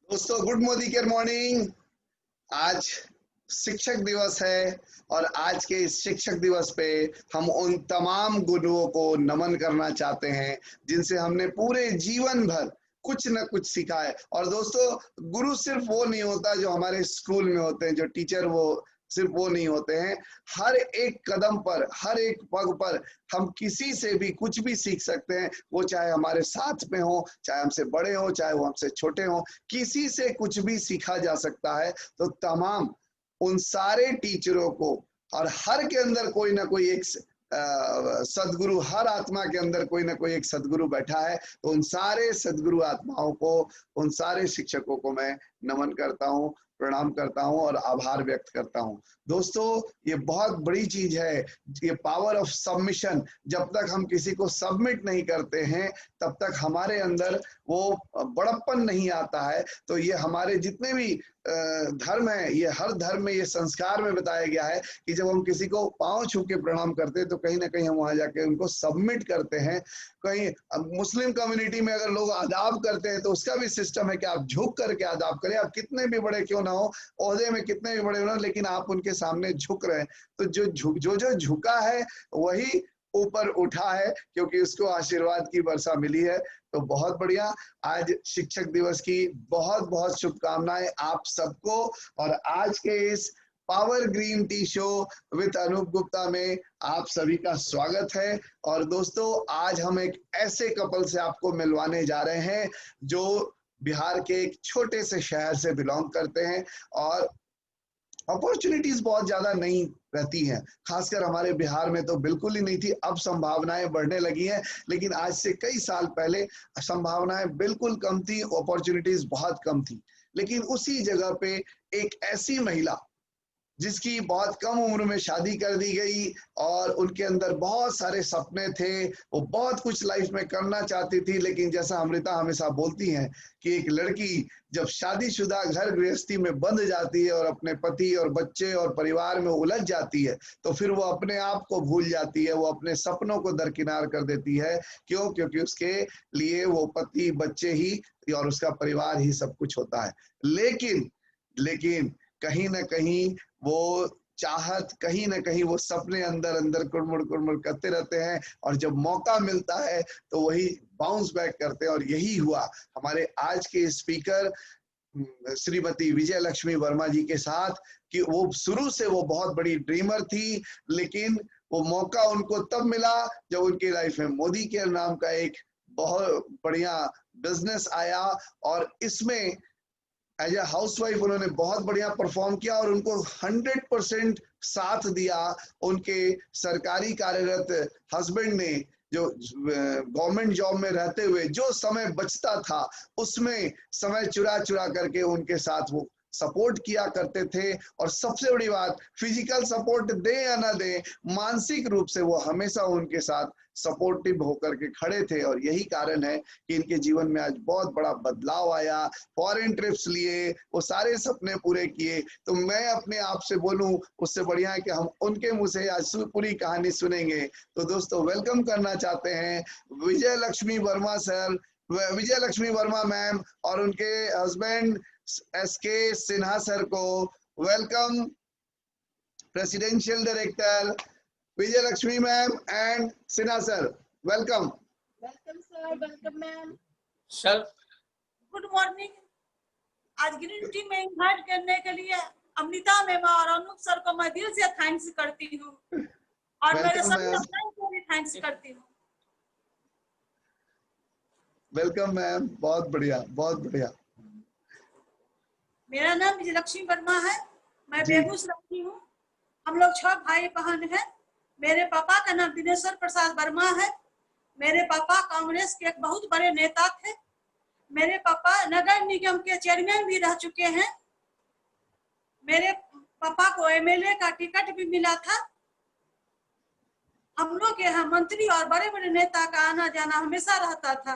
दोस्तों good morning. आज शिक्षक दिवस है और आज के इस शिक्षक दिवस पे हम उन तमाम गुरुओं को नमन करना चाहते हैं जिनसे हमने पूरे जीवन भर कुछ न कुछ सीखा है। और दोस्तों, गुरु सिर्फ वो नहीं होता जो हमारे स्कूल में होते हैं, जो टीचर, वो सिर्फ वो नहीं होते हैं। हर एक कदम पर, हर एक पग पर हम किसी से भी कुछ भी सीख सकते हैं। वो चाहे हमारे साथ में हो, चाहे हमसे बड़े हो, चाहे वो हमसे छोटे हो, किसी से कुछ भी सीखा जा सकता है। तो तमाम उन सारे टीचरों को, और हर के अंदर कोई ना कोई एक सदगुरु, हर आत्मा के अंदर कोई ना कोई एक सदगुरु बैठा है। तो उन सारे सदगुरु आत्माओं को, उन सारे शिक्षकों को मैं नमन करता हूँ, प्रणाम करता हूँ और आभार व्यक्त करता हूँ। दोस्तों, ये बहुत बड़ी चीज है, ये पावर ऑफ सबमिशन। जब तक हम किसी को सबमिट नहीं करते हैं तब तक हमारे अंदर वो बड़प्पन नहीं आता है। तो ये हमारे जितने भी धर्म है, ये हर धर्म में, ये संस्कार में बताया गया है कि जब हम किसी को पांव छू के प्रणाम करते हैं तो कहीं ना कहीं हम वहां जाके उनको सबमिट करते हैं। कहीं मुस्लिम कम्युनिटी में अगर लोग आदाब करते हैं तो उसका भी सिस्टम है कि आप झुक करके आदाब करें। आप कितने भी बड़े क्यों ना हो, ओहदे में कितने भी बड़े हो ना, लेकिन आप उनके सामने झुक रहे हैं। तो जो झुका है वही ऊपर उठा है, क्योंकि उसको आशीर्वाद की वर्षा मिली है। तो बहुत बढ़िया। आज शिक्षक दिवस की बहुत बहुत शुभकामनाएं आप सबको। और आज के इस power green tea show with Anoop Gupta में आप सभी का स्वागत है। और दोस्तों, आज हम एक ऐसे कपल से आपको मिलवाने जा रहे हैं जो बिहार के एक छोटे से शहर से बिलोंग करते हैं। और अपॉर्चुनिटीज बहुत ज्यादा नहीं रहती हैं, खासकर हमारे बिहार में तो बिल्कुल ही नहीं थी। अब संभावनाएं बढ़ने लगी हैं, लेकिन आज से कई साल पहले संभावनाएं बिल्कुल कम थी, अपॉर्चुनिटीज बहुत कम थी। लेकिन उसी जगह पे एक ऐसी महिला जिसकी बहुत कम उम्र में शादी कर दी गई और उनके अंदर बहुत सारे सपने थे, वो बहुत कुछ लाइफ में करना चाहती थी। लेकिन जैसा अमृता हमेशा बोलती हैं कि एक लड़की जब शादीशुदा घर गृहस्थी में बंध जाती है और अपने पति और बच्चे और परिवार में उलझ जाती है तो फिर वो अपने आप को भूल जाती है, वो अपने सपनों को दरकिनार कर देती है। क्यों? क्योंकि उसके लिए वो पति, बच्चे ही और उसका परिवार ही सब कुछ होता है। लेकिन कहीं ना कहीं वो चाहत, कहीं ना कहीं वो सपने अंदर अंदर कुड़मुड़ कुड़मुड़ करते रहते हैं, और जब मौका मिलता है तो वही बाउंस बैक करते हैं। और यही हुआ हमारे आज के स्पीकर श्रीमती विजय लक्ष्मी वर्मा जी के साथ, कि वो शुरू से वो बहुत बड़ी ड्रीमर थी, लेकिन वो मौका उनको तब मिला जब उनकी लाइफ में मोदी केयर नाम का एक बहुत बढ़िया बिजनेस आया। और इसमें एज ए हाउसवाइफ उन्होंने बहुत बढ़िया परफॉर्म किया और उनको 100% साथ दिया उनके सरकारी कार्यरत हस्बैंड ने, जो गवर्नमेंट जॉब में रहते हुए जो समय बचता था उसमें समय चुरा चुरा करके उनके साथ वो सपोर्ट किया करते थे। और सबसे बड़ी बात, फिजिकल सपोर्ट दे या ना दे, मानसिक रूप से वो हमेशा उनके साथ सपोर्टिव होकर के खड़े थे। और यही कारण है कि इनके जीवन में आज बहुत बड़ा बदलाव आया। फॉरेन ट्रिप्स लिए, वो सारे सपने पूरे किए। तो मैं अपने आप से बोलूं, उससे बढ़िया है कि हम उनके मुंह से आज पूरी कहानी सुनेंगे। तो दोस्तों, वेलकम करना चाहते हैं विजय लक्ष्मी वर्मा सर, विजय लक्ष्मी वर्मा मैम और उनके हस्बैंड एसके सिन्हा सर को। Welcome presidential director Vijay Lakshmi ma'am and Sinha sir, welcome. Welcome sir, welcome ma'am sir. Good morning. आज ग्रीन टी में इनवाइट करने के लिए अमृता मैम और अनूप सर को मैं दिल से थैंक्स करती हूँ, और मेरे सभी अपने को भी थैंक्स करती हूँ। वेलकम मैम, बहुत बढ़िया, बहुत बढ़िया। मेरा नाम विजय लक्ष्मी वर्मा है, मैं बेगूसराय की हूँ। हम लोग 6 भाई बहन हैं। मेरे पापा का नाम दिनेश्वर प्रसाद वर्मा है। मेरे पापा कांग्रेस के एक बहुत बड़े नेता थे। मेरे पापा नगर निगम के चेयरमैन भी रह चुके हैं। मेरे पापा को एमएलए का टिकट भी मिला था। हम लोग के यहाँ मंत्री और बड़े बड़े नेता का आना जाना हमेशा रहता था।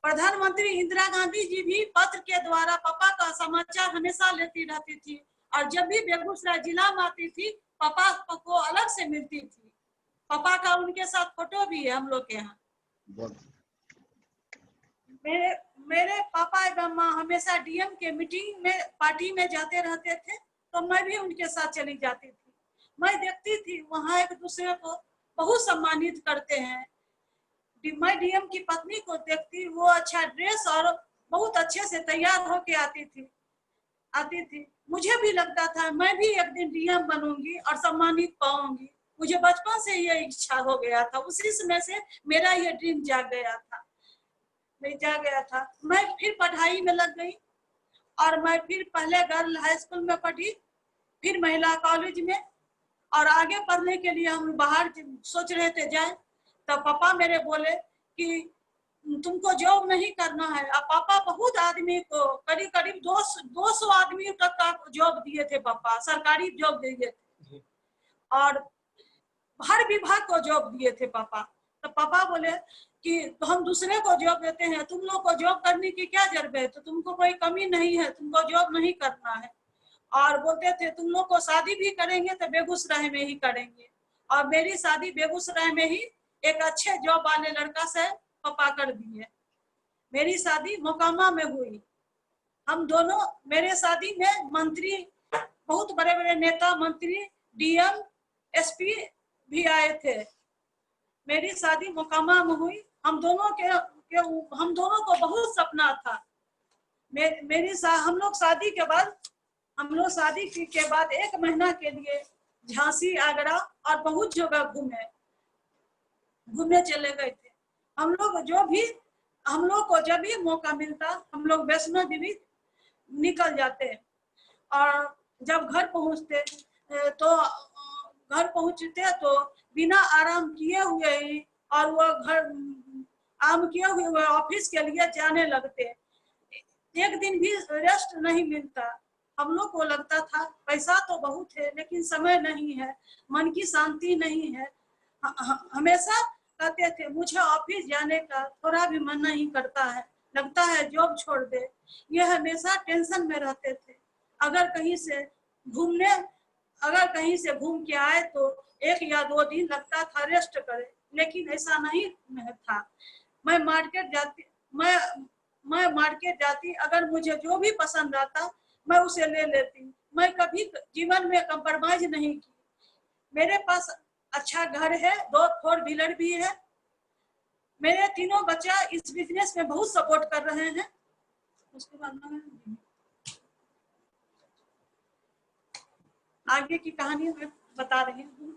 प्रधानमंत्री इंदिरा गांधी जी भी पत्र के द्वारा पापा का समाचार हमेशा लेती रहती थी, और जब भी बेगूसराय जिला में आती थी पापा को अलग से मिलती थी। पापा का उनके साथ फोटो भी है हम लोग के यहाँ। मेरे पापा एवं माँ हमेशा डीएम के मीटिंग में पार्टी में जाते रहते थे, तो मैं भी उनके साथ चली जाती थी। मैं देखती थी वहाँ एक दूसरे को बहुत सम्मानित करते हैं। मैं डीएम की पत्नी को देखती, वो अच्छा ड्रेस और बहुत अच्छे से तैयार होके आती थी। मुझे भी लगता था मैं भी एक दिन डीएम बनूंगी और सम्मानित पाऊंगी। मुझे बचपन से ये इच्छा हो गया था, उसी समय से मेरा ये ड्रीम जाग गया था। मैं फिर पढ़ाई में लग गई और मैं फिर पहले गर्ल हाई स्कूल में पढ़ी, फिर महिला कॉलेज में, और आगे पढ़ने के लिए हम बाहर सोच रहे थे जाए। तो पापा मेरे बोले कि तुमको जॉब नहीं करना है। अब पापा बहुत आदमी को करीब 200 आदमी तक का जॉब दिए थे पापा, सरकारी जॉब दिए थे और हर विभाग को जॉब दिए थे पापा। तो पापा बोले कि तो हम दूसरे को जॉब देते हैं, तुम लोग को जॉब करने की क्या जरूरत है, तो तुमको कोई कमी नहीं है, तुमको जॉब नहीं करना है। और बोलते थे तुम लोग को शादी भी करेंगे तो बेगूसराय में ही करेंगे। और मेरी शादी बेगूसराय में ही एक अच्छे जॉब वाले लड़का से पापा कर दिए। मेरी शादी मोकामा में हुई। हम दोनों, मेरे शादी में मंत्री, बहुत बड़े बड़े नेता, मंत्री, डीएम, एसपी भी आए थे। मेरी शादी मोकामा में हुई। हम दोनों को बहुत सपना था। हम लोग शादी के बाद 1 महीना के लिए झांसी, आगरा और बहुत जगह घूमने चले गए थे। हम लोग को जब भी मौका मिलता हम लोग वैष्णो देवी निकल जाते। और जब घर पहुंचते तो बिना आराम किए हुए ही और वो आराम किए हुए ऑफिस के लिए जाने लगते। एक दिन भी रेस्ट नहीं मिलता। हम लोग को लगता था पैसा तो बहुत है लेकिन समय नहीं है, मन की शांति नहीं है। हमेशा कहते थे मुझे ऑफिस जाने का थोड़ा भी मन नहीं करता है, लगता है जॉब छोड़ दे। ये हमेशा टेंशन में रहते थे। अगर कहीं से घूम के आए तो 1 या 2 दिन लगता था रेस्ट करे, लेकिन ऐसा नहीं था। मैं मार्केट जाती, अगर मुझे जो भी पसंद आता मैं उसे ले लेती। मैं कभी जीवन में कंप्रोमाइज नहीं की। मेरे पास अच्छा घर है, 2 4 व्हीलर भी है। मेरे तीनों बच्चा इस बिजनेस में बहुत सपोर्ट कर रहे हैं। उसके बाद आगे की कहानी मैं बता रही हूँ।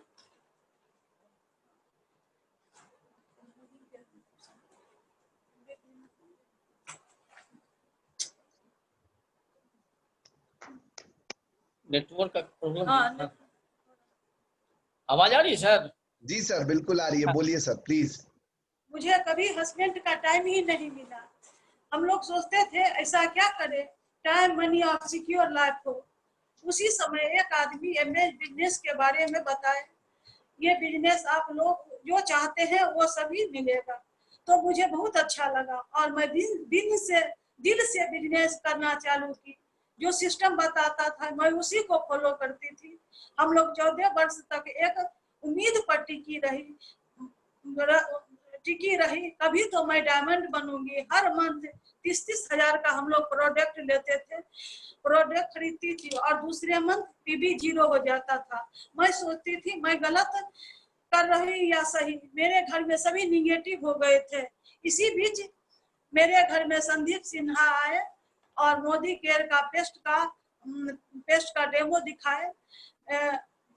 नेटवर्क का प्रॉब्लम। हाँ, आवाज आ रही है सर? जी सर, बिल्कुल आ रही है, बोलिए सर प्लीज। मुझे कभी हस्बैंड का टाइम ही नहीं मिला। हम लोग सोचते थे ऐसा क्या करें टाइम, मनी और सिक्योर लाइफ हो। उसी समय एक आदमी बिजनेस के बारे में बताए, ये बिजनेस आप लोग जो चाहते हैं वो सभी मिलेगा। तो मुझे बहुत अच्छा लगा और मैं दिल से बिजनेस करना चालू की। जो सिस्टम बताता था मैं उसी को फॉलो करती थी। हम लोग 14 वर्ष तक एक उम्मीद पर टिकी रही, कभी तो मैं डायमंड बनूंगी। हर मंथ 30-30 हजार का हम लोग प्रोडक्ट लेते थे, प्रोडक्ट खरीदती थी और दूसरे मंथ पीबी 0 हो जाता था। मैं सोचती थी मैं गलत कर रही या सही। मेरे घर में सभी निगेटिव हो गए थे। इसी बीच मेरे घर में संदीप सिन्हा आए और मोदी केयर का पेस्ट का डेमो दिखाए।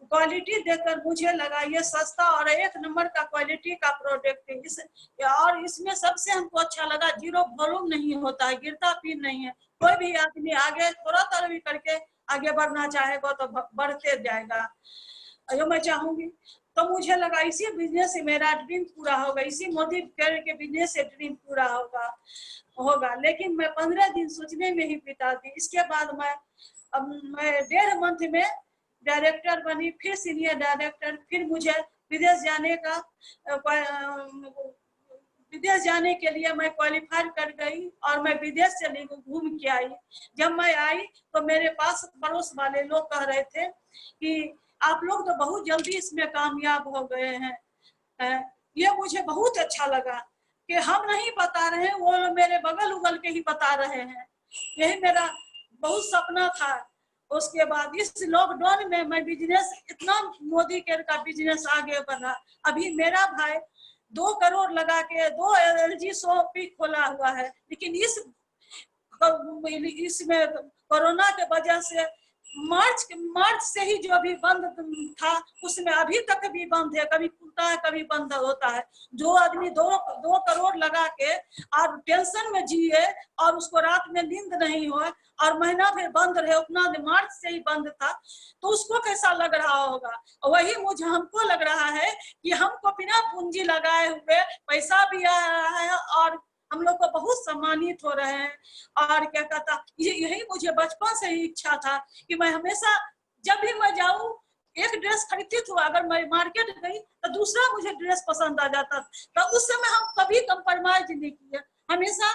क्वालिटी देखकर मुझे लगा ये सस्ता और 1 नंबर का क्वालिटी का प्रोडक्ट है। और इसमें सबसे हमको अच्छा लगा 0 वॉल्यूम नहीं होता है, गिरता पिन नहीं है। कोई भी आदमी आगे थोड़ा भी करके आगे बढ़ना चाहेगा तो बढ़ते जाएगा, जो मैं चाहूंगी। तो मुझे लगा इसी बिजनेस से मेरा ड्रीम पूरा होगा, इसी मोदी केयर के बिजनेस से ड्रीम पूरा होगा। लेकिन मैं 15 दिन सोचने में ही बिता दी। इसके बाद मैं 1.5 मंथ में डायरेक्टर बनी, फिर सीनियर डायरेक्टर। फिर मुझे विदेश जाने के लिए मैं क्वालिफाई कर गई और मैं विदेश चली, घूम के आई। जब मैं आई तो मेरे पास पड़ोस वाले लोग कह रहे थे कि आप लोग तो बहुत जल्दी इसमें कामयाब हो गए हैं। ये मुझे बहुत अच्छा लगा। कि हम नहीं बता रहे हैं, वो मेरे बगल उगल के ही बता रहे हैं। यही मेरा बहुत सपना था। उसके बाद इस लॉकडाउन में मैं बिजनेस इतना मोदी केयर का बिजनेस आगे बढ़ा। अभी मेरा भाई 2 करोड़ लगा के 2 LG शॉप भी खोला हुआ है, लेकिन इसमें कोरोना के वजह से मार्च से ही जो अभी बंद था, उसमें अभी तक भी बंद है, कभी खुलता है कभी बंद होता है। जो आदमी 2 करोड़ लगा के और टेंशन में जिए और उसको रात में नींद नहीं हो और महीना भर बंद रहे, उतना मार्च से ही बंद था, तो उसको कैसा लग रहा होगा। वही हमको लग रहा है कि हमको बिना पूंजी लगाए हुए पैसा भी आ रहा है और हम लोग को बहुत सम्मानित हो रहे हैं। और क्या कहता, यही मुझे बचपन से ही इच्छा था कि मैं हमेशा जब भी मैं जाऊं, एक ड्रेस खरीदती थी, अगर मैं मार्केट गई तो दूसरा मुझे ड्रेस पसंद आ जाता, तो उस समय हम कभी कंप्रोमाइज नहीं किए, हमेशा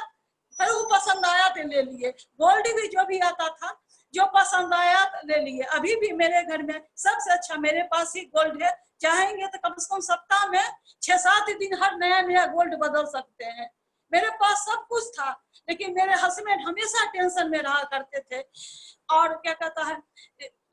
वो पसंद आया तो ले लिए। गोल्ड भी जो भी आता था, जो पसंद आया तो ले लिए। अभी भी मेरे घर में सबसे अच्छा मेरे पास ही गोल्ड है। चाहेंगे तो कम से कम सप्ताह में 6-7 दिन हर नया गोल्ड बदल सकते हैं। मेरे पास सब कुछ था, लेकिन मेरे हस्बैंड हमेशा टेंशन में रहा करते थे। और क्या कहता है,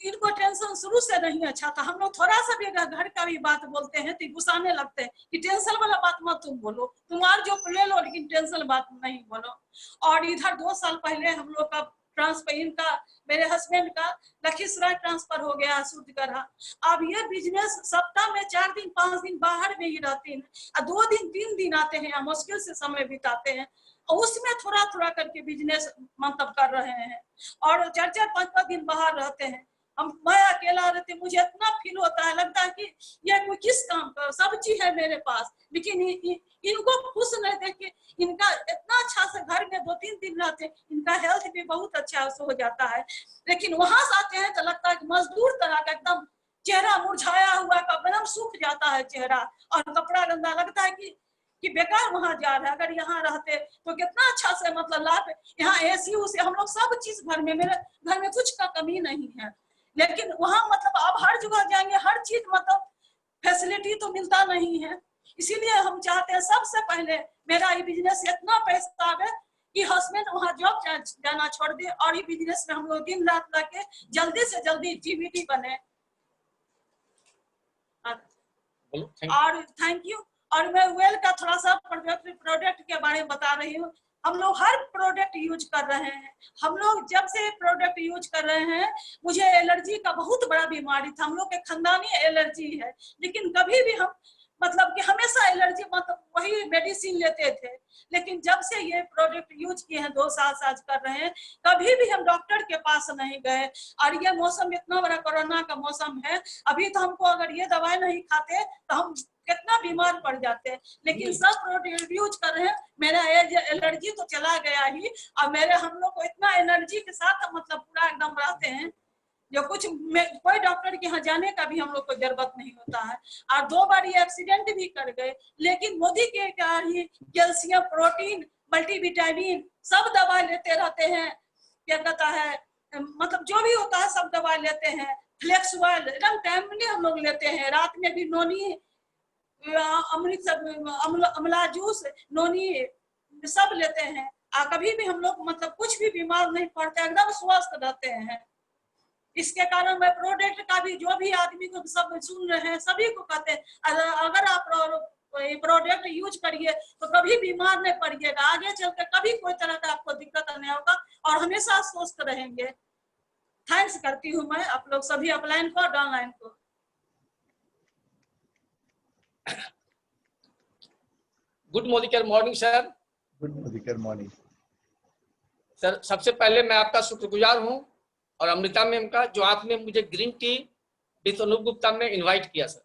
इनको टेंशन शुरू से नहीं अच्छा था। हम लोग थोड़ा सा भी घर का भी बात बोलते हैं तो गुस्साने लगते हैं कि टेंशन वाला बात मत तुम बोलो, तुम्हारा जो ले लो, लेकिन टेंशन बात नहीं बोलो। और इधर 2 साल पहले हम लोग का ट्रांसफर, इनका मेरे हस्बैंड का लखीसराय ट्रांसफर हो गया शुद्धगढ़। अब ये बिजनेस सप्ताह में 4 दिन 5 दिन बाहर में ही रहते हैं, 2 दिन 3 दिन आते हैं, मुश्किल से समय बिताते हैं, और उसमें थोड़ा थोड़ा करके बिजनेस मतलब कर रहे हैं। और 4-4 5-5 दिन बाहर रहते हैं। मैं अकेला रहती, मुझे इतना फील होता है, लगता है कि ये कोई किस काम का, सब चीज है मेरे पास, लेकिन इनको खुश नहीं देख के, इनका इतना अच्छा से घर में 2-3 दिन रहते हैं, इनका हेल्थ भी बहुत अच्छा से हो जाता है। लेकिन वहां से आते हैं तो लगता है कि मजदूर तरह का एकदम चेहरा मुरझाया हुआ का एकदम सूख जाता है चेहरा, और कपड़ा गंदा लगता है कि बेकार वहां जा रहा है। अगर यहाँ रहते तो कितना अच्छा से मतलब लाभ, यहाँ AC उसी हम लोग सब चीज घर में, मेरे घर में कुछ का कमी नहीं है, लेकिन वहां मतलब आप हर जगह जाएंगे, हर चीज मतलब फैसिलिटी तो मिलता नहीं है। इसीलिए हम चाहते हैं सबसे पहले मेरा ये बिजनेस इतना पैसा आवे कि हस्बैंड वहां जॉब जाना छोड़ दे और ये बिजनेस में हम लोग दिन रात लगे जल्दी से जल्दी GVT बने। और थैंक यू। और मैं वेल का थोड़ा सा प्रोडक्ट के बारे में बता रही हूँ। हम लोग हर प्रोडक्ट यूज कर रहे हैं। हम लोग जब से प्रोडक्ट यूज कर रहे हैं, मुझे एलर्जी का बहुत बड़ा बीमारी था, हम लोग के खानदानी एलर्जी है, लेकिन कभी भी हम मतलब कि हमेशा एलर्जी मतलब वही मेडिसिन लेते थे। लेकिन जब से ये प्रोडक्ट यूज किए हैं, 2 साल से कर रहे हैं, कभी भी हम डॉक्टर के पास नहीं गए। और ये मौसम इतना बड़ा कोरोना का मौसम है, अभी तो हमको अगर ये दवाई नहीं खाते तो हम कितना बीमार पड़ जाते हैं, लेकिन सब प्रोडक्ट यूज कर रहे हैं। मेरा एलर्जी तो चला गया ही, और मेरे हम लोग को इतना एनर्जी के साथ मतलब पूरा एकदम रहते हैं, जो कुछ कोई डॉक्टर के यहाँ जाने का भी हम लोग को जरूरत नहीं होता है। और 2 बार ये एक्सीडेंट भी कर गए, लेकिन मोदी के क्या ही कैल्शियम, प्रोटीन, मल्टीविटामिन सब दवा लेते रहते हैं। क्या कहता है, मतलब जो भी होता है सब दवा लेते हैं। फ्लेक्स ऑयल एकदम टाइमली हम लोग लेते हैं। रात में भी नोनी, अमृत, अमला जूस, नोनी सब लेते हैं। कभी भी हम लोग मतलब कुछ भी बीमार नहीं पड़ते, एकदम स्वस्थ रहते हैं। इसके कारण मैं प्रोडक्ट का भी, जो भी आदमी को सब सुन रहे हैं सभी को कहते हैं, अगर आप प्रोडक्ट यूज करिए तो कभी बीमार नहीं पड़िएगा, आगे चलकर कभी कोई तरह का आपको दिक्कत नहीं होगा और हमेशा स्वस्थ रहेंगे। थैंक्स करती हूँ मैं आप लोग सभी अपलाइन को, डाउनलाइन को। Good morning sir. Good morning sir, सबसे पहले मैं आपका शुक्रगुजार हूँ और अमृता मैम का, जो आपने मुझे green tea with Anoop Gupta में इनवाइट किया सर।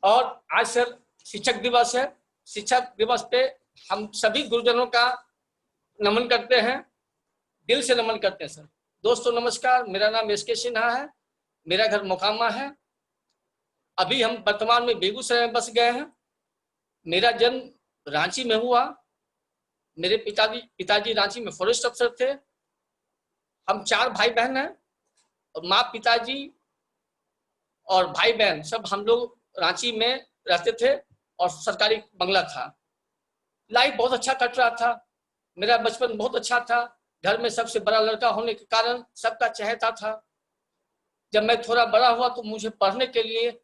और आज सर शिक्षक दिवस है। शिक्षक दिवस पे हम सभी गुरुजनों का नमन करते हैं, दिल से नमन करते हैं सर। दोस्तों नमस्कार, मेरा नाम SK सिन्हा है, मेरा घर मोकामा है। अभी हम वर्तमान में बेगूसराय में बस गए हैं। मेरा जन्म रांची में हुआ। मेरे पिताजी रांची में फॉरेस्ट अफसर थे। हम 4 भाई बहन हैं और माँ, पिताजी और भाई बहन सब हम लोग रांची में रहते थे। और सरकारी बंगला था। लाइफ बहुत अच्छा कट रहा था, मेरा बचपन बहुत अच्छा था, घर में सबसे बड़ा लड़का होने के कारण सबका चहेता था। जब मैं थोड़ा बड़ा हुआ तो मुझे पढ़ने के लिए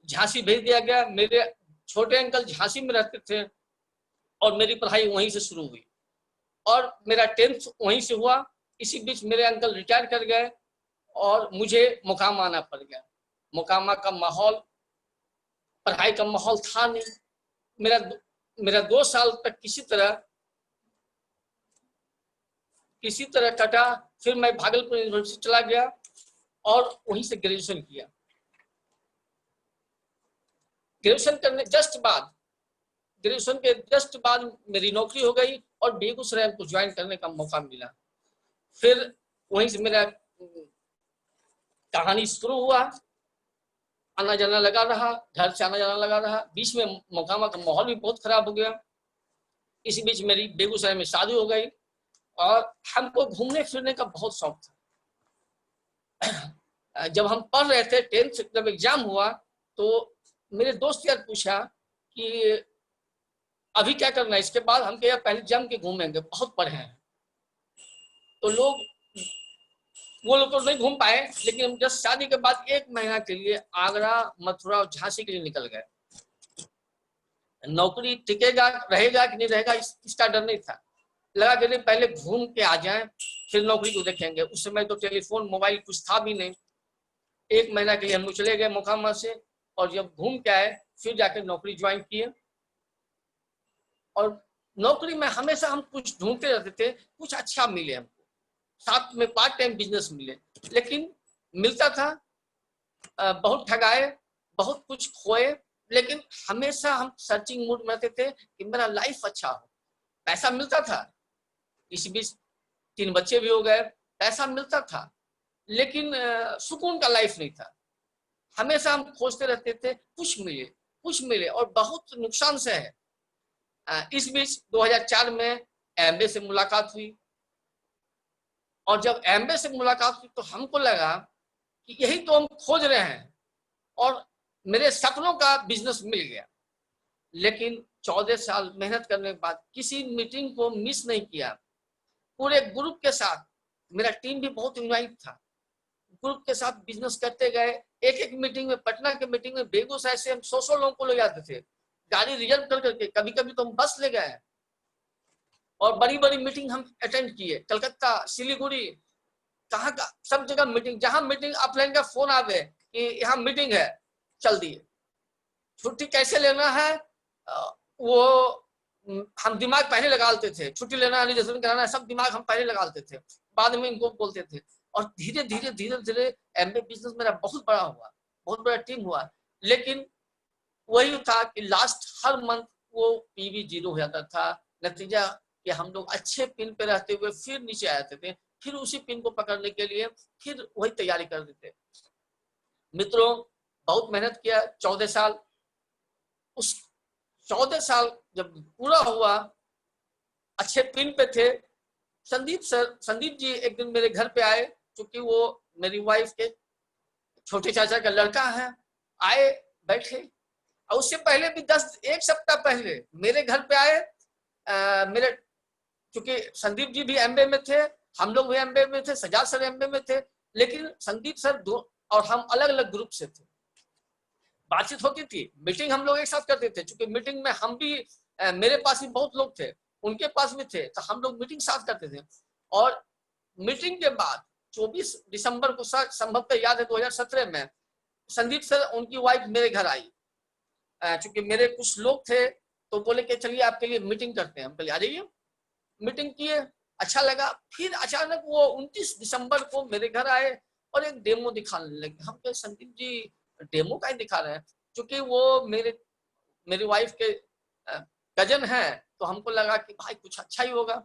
झांसी भेज दिया गया। मेरे छोटे अंकल झांसी में रहते थे और मेरी पढ़ाई वहीं से शुरू हुई और मेरा 10th वहीं से हुआ। इसी बीच मेरे अंकल रिटायर कर गए और मुझे मोकामा आना पड़ गया। मोकामा का माहौल, पढ़ाई का माहौल था नहीं। मेरा 2 साल तक किसी तरह कटा। फिर मैं भागलपुर यूनिवर्सिटी चला गया और वहीं से ग्रेजुएशन किया। ग्रेजुएशन के जस्ट बाद मेरी नौकरी हो गई और बेगूसराय को ज्वाइन करने का मौका मिला। फिर वहीं से मेरा कहानी शुरू हुआ, आना जाना लगा रहा, घर से आना जाना लगा रहा। बीच में मोकामा का माहौल भी बहुत खराब हो गया। इसी बीच मेरी बेगूसराय में शादी हो गई और हमको घूमने फिरने का बहुत शौक था। जब हम पढ़ रहे थे 10th जब एग्जाम हुआ तो मेरे दोस्त यार पूछा कि अभी क्या करना है इसके बाद। हम कहा पहले जम के घूमेंगे, बहुत पढ़े हैं। तो वो लोग तो नहीं घूम पाए, लेकिन जब शादी के बाद 1 महीना के लिए आगरा, मथुरा और झांसी के लिए निकल गए। नौकरी टिकेगा रहेगा कि नहीं रहेगा इसका डर नहीं था। लगा कि पहले घूम के आ जाएं फिर नौकरी को देखेंगे। उस समय तो टेलीफोन मोबाइल कुछ था भी नहीं। 1 महीना के लिए हम लोग चले गए मोकामा से और जब घूम के आए फिर जाकर नौकरी ज्वाइन किए। और नौकरी में हमेशा हम कुछ ढूंढते रहते थे, कुछ अच्छा मिले हमको, साथ में पार्ट टाइम बिजनेस मिले। लेकिन मिलता था, बहुत ठगाए, बहुत कुछ खोए, लेकिन हमेशा हम सर्चिंग मूड में रहते थे कि मेरा लाइफ अच्छा हो। पैसा मिलता था, इसी बीच 3 बच्चे भी हो गए, पैसा मिलता था, लेकिन सुकून का लाइफ नहीं था। हमेशा हम खोजते रहते थे कुछ मिले और बहुत नुकसान से है। इस बीच 2004 में एमबीए से मुलाकात हुई और जब एमबीए से मुलाकात हुई तो हमको लगा कि यही तो हम खोज रहे हैं और मेरे सपनों का बिजनेस मिल गया। लेकिन 14 साल मेहनत करने के बाद किसी मीटिंग को मिस नहीं किया। पूरे ग्रुप के साथ, मेरा टीम भी बहुत इन्वाइट था, ग्रुप के साथ बिजनेस करते गए। एक मीटिंग में, पटना के मीटिंग में बेगूसराय से हम 100 लोगों को ले जाते थे, गाड़ी रिजर्व कर करके। कभी कभी तो हम बस ले गए और बड़ी बड़ी मीटिंग हम अटेंड किए। कलकत्ता, सिलीगुड़ी, कहाँ का सब जगह मीटिंग। जहां मीटिंग अपलाइन का फोन आवे कि यहाँ मीटिंग है, चल दिए। छुट्टी कैसे लेना है वो हम दिमाग पहले लगा लेते थे। छुट्टी लेना, रिजर्वेशन कराना है, सब दिमाग हम पहले लगा लेते थे, बाद में इनको बोलते थे। और धीरे धीरे एमबीए बिजनेस मेरा बहुत बड़ा हुआ, बहुत बड़ा टीम हुआ। लेकिन वही था कि लास्ट हर मंथ वो पीवी 0 हो जाता था। नतीजा कि हम लोग अच्छे पिन पे रहते हुए फिर नीचे आ जाते थे, फिर उसी पिन को पकड़ने के लिए फिर वही तैयारी कर देते। मित्रों, बहुत मेहनत किया 14 साल। उस 14 साल जब पूरा हुआ, अच्छे पिन पे थे। संदीप जी एक दिन मेरे घर पे आए, क्योंकि वो मेरी वाइफ के छोटे चाचा का लड़का है। आए, बैठे और उससे पहले भी 1 सप्ताह पहले मेरे घर पे आए। मेरे क्योंकि संदीप जी भी एमबीए में थे, हम लोग भी एमबीए में थे, सजाद सर एमबीए में थे, लेकिन संदीप सर और हम अलग अलग ग्रुप से थे। बातचीत होती थी, मीटिंग हम लोग एक साथ करते थे, क्योंकि मीटिंग में हम भी, मेरे पास भी बहुत लोग थे, उनके पास भी थे, तो हम लोग मीटिंग साथ करते थे। और मीटिंग के बाद 24 दिसंबर को संभवतः याद है 2017 में संदीप सर, उनकी वाइफ मेरे घर आई। चूंकि मेरे कुछ लोग थे तो बोले कि चलिए आपके लिए मीटिंग करते हैं। हम पहले आ जाइए। मीटिंग किए, अच्छा लगा। फिर अचानक वो 29 दिसंबर को मेरे घर आए और एक डेमो दिखाने लगे। हम कहे संदीप जी डेमो का ही दिखा रहे हैं, क्योंकि वो मेरी वाइफ के कजन है, तो हमको लगा कि भाई कुछ अच्छा ही होगा।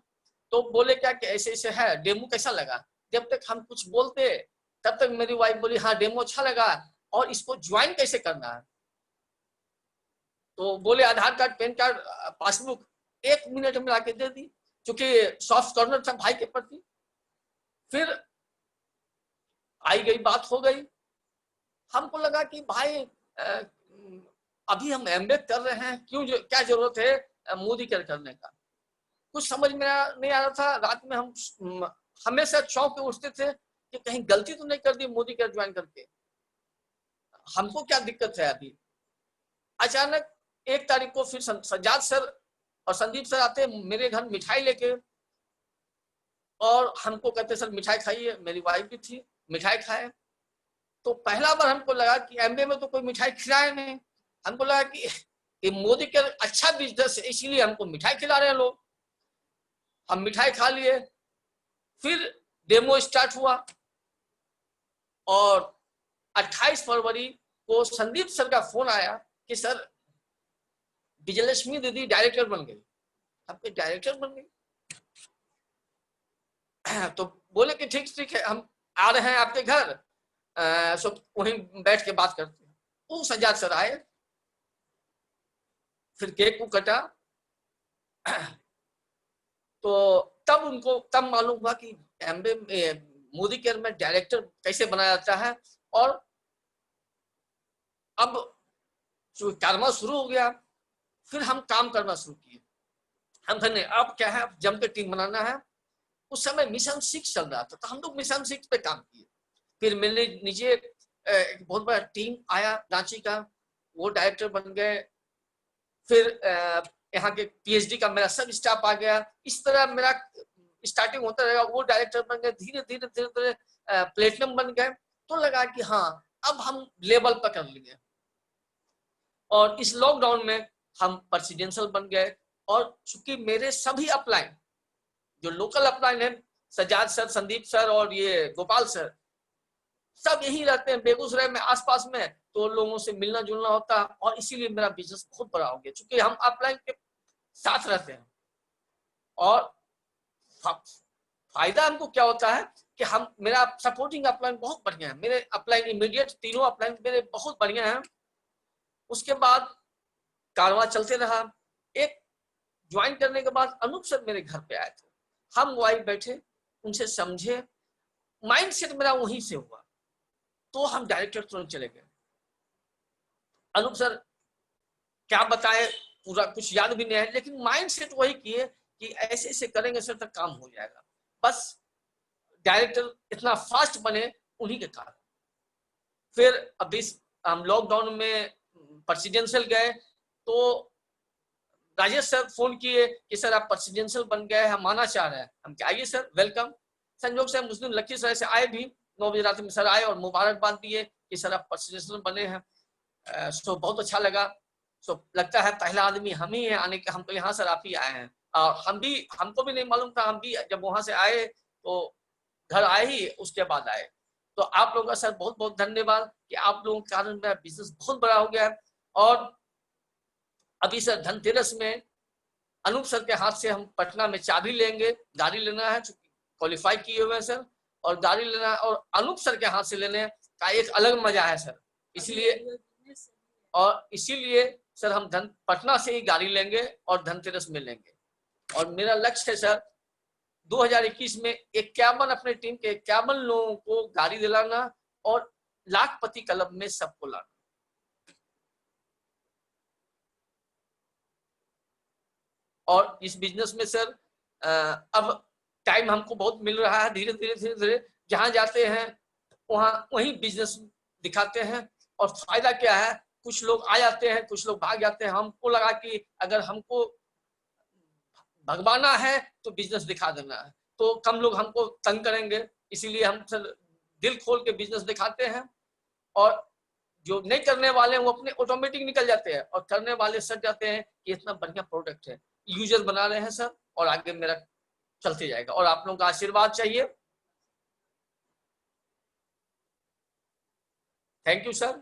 तो बोले क्या कि ऐसे ऐसे है, डेमो कैसा लगा। जब तक हम कुछ बोलते तब तक मेरी वाइफ बोली हाँ डेमो अच्छा लगा, और इसको ज्वाइन कैसे करना है। तो बोले Aadhaar card, PAN card, passbook 1 minute में लाके दे दी, क्योंकि सॉफ्ट कॉर्नर था भाई के प्रति। फिर आई गई बात हो गई। हमको लगा कि भाई अभी हम एमबीए कर रहे हैं, क्यों क्या जरूरत है मोदी केयर करने का? कुछ समझ में नहीं आ रहा था। रात में हम हमेशा चौंक के उठते थे कि कहीं गलती तो नहीं कर दी मोदी केयर ज्वाइन करके, हमको क्या दिक्कत है अभी। अचानक 1 तारीख को फिर सज्जाद सर और संदीप सर आते मेरे घर मिठाई लेके और हमको कहते सर मिठाई खाइए। मेरी वाइफ भी थी, मिठाई खाए। तो पहला बार हमको लगा कि एमबीए में तो कोई मिठाई खिलाए नहीं। हमको लगा कि मोदी के अच्छा बिजनेस है, इसीलिए हमको मिठाई खिला रहे हैं लोग। हम मिठाई खा लिए, फिर डेमो स्टार्ट हुआ और 28 फरवरी को संदीप सर का फोन आया कि सर विजयलक्ष्मी दीदी डायरेक्टर बन गई। आपके डायरेक्टर बन गई? तो बोले कि ठीक है, हम आ रहे हैं आपके घर, सो वहीं बैठ के बात करते हैं। वो सज्जाद सर आए, फिर केक को कटा। तो तब मालूम हुआ कि एमबीए मोदी केयर में डायरेक्टर कैसे बनाया जाता है। और अब जो कारवा शुरू हो गया, फिर हम काम करना शुरू किए। हम कहने अब क्या है, जम के टीम बनाना है। उस समय मिशन 6 चल रहा था, तो हम लोग मिशन 6 पे काम किए। फिर मेरे नीचे एक बहुत बड़ा टीम आया रांची का, वो डायरेक्टर बन गए। फिर यहाँ के पीएचडी का मेरा सब स्टाफ आ गया। इस तरह मेरा स्टार्टिंग होता रहेगा। वो डायरेक्टर बन गए, धीरे धीरे प्लेटिनम बन गए। तो लगा कि हाँ अब हम लेवल पकड़ लिए। और इस लॉकडाउन में हम प्रेसिडेंशियल बन गए। और चूंकि मेरे सभी अपलाइन जो लोकल अपलाइन है, सज्जाद सर, संदीप सर और ये गोपाल सर, सब यही रहते हैं बेगूसराय में आसपास में, तो लोगों से मिलना जुलना होता। और इसीलिए मेरा बिजनेस बहुत बड़ा हो गया, क्योंकि हम अपलाइन के साथ रहते हैं। और फायदा हमको क्या होता है कि मेरा सपोर्टिंग अपलाइन बहुत बढ़िया है। मेरे अपलाइन इमीडिएट तीनों अपलाइन मेरे बहुत बढ़िया हैं। उसके बाद कारवां चलते रहा। एक ज्वाइन करने के बाद अनूप सर मेरे घर पे आए थे। हम वहीं बैठे, उनसे समझे, माइंड सेट मेरा वहीं से हुआ। तो हम डायरेक्टर तुरंत चले गए। अनूप सर क्या बताए पूरा कुछ याद भी नहीं है, लेकिन माइंड सेट वही किए कि ऐसे ऐसे करेंगे सर तक काम हो जाएगा। बस डायरेक्टर इतना फास्ट बने उन्हीं के कारण। फिर अभी हम लॉकडाउन में प्रेसिडेंशियल गए, तो राजेश सर फोन किए कि सर आप प्रेसिडेंशियल बन गए, हम आना चाह रहे हैं। हम क्या, आइए सर, वेलकम। संयोग से मुस्लिम लखीसराय से आए भी, 9 बजे रात में सर आए और मुबारकबाद दिए कि सर आप प्रेसिडेंशियल बने हैं। सो बहुत अच्छा लगा। सो लगता है पहला आदमी हम ही है आने के। हम तो यहाँ सर आप ही आए हैं। और हमको भी नहीं मालूम था। हम भी जब वहां से आए तो घर आए ही उसके बाद आए। तो आप लोगों का सर बहुत बहुत धन्यवाद कि आप लोगों के कारण मेरा बिजनेस बहुत बड़ा हो गया। और अभी सर धनतेरस में अनूप सर के हाथ से हम पटना में चाबी लेंगे। गाड़ी लेना है, क्वालिफाई किए हुए हैं सर, और गाड़ी लेना है। और अनूप सर के हाथ से लेने का एक अलग मजा है सर। इसीलिए सर हम पटना से ही गाड़ी लेंगे और धनतेरस में लेंगे। और मेरा लक्ष्य है सर 2021 में 51 अपने टीम के 51 लोगों को गाड़ी दिलाना और लाखपति क्लब में सबको लाना। और इस बिजनेस में सर अब टाइम हमको बहुत मिल रहा है। धीरे धीरे जहां जाते हैं वहीं बिजनेस दिखाते हैं। और फायदा क्या है, कुछ लोग आ जाते हैं, कुछ लोग भाग जाते हैं। हमको लगा कि अगर हमको भगवाना है तो बिजनेस दिखा देना है, तो कम लोग हमको तंग करेंगे। इसीलिए हम सर दिल खोल के बिजनेस दिखाते हैं। और जो नहीं करने वाले हैं वो अपने ऑटोमेटिक निकल जाते हैं, और करने वाले सट जाते हैं कि इतना बढ़िया प्रोडक्ट है, यूजर बना रहे हैं सर। और आगे मेरा चलते जाएगा और आप लोगों का आशीर्वाद चाहिए। Thank you sir.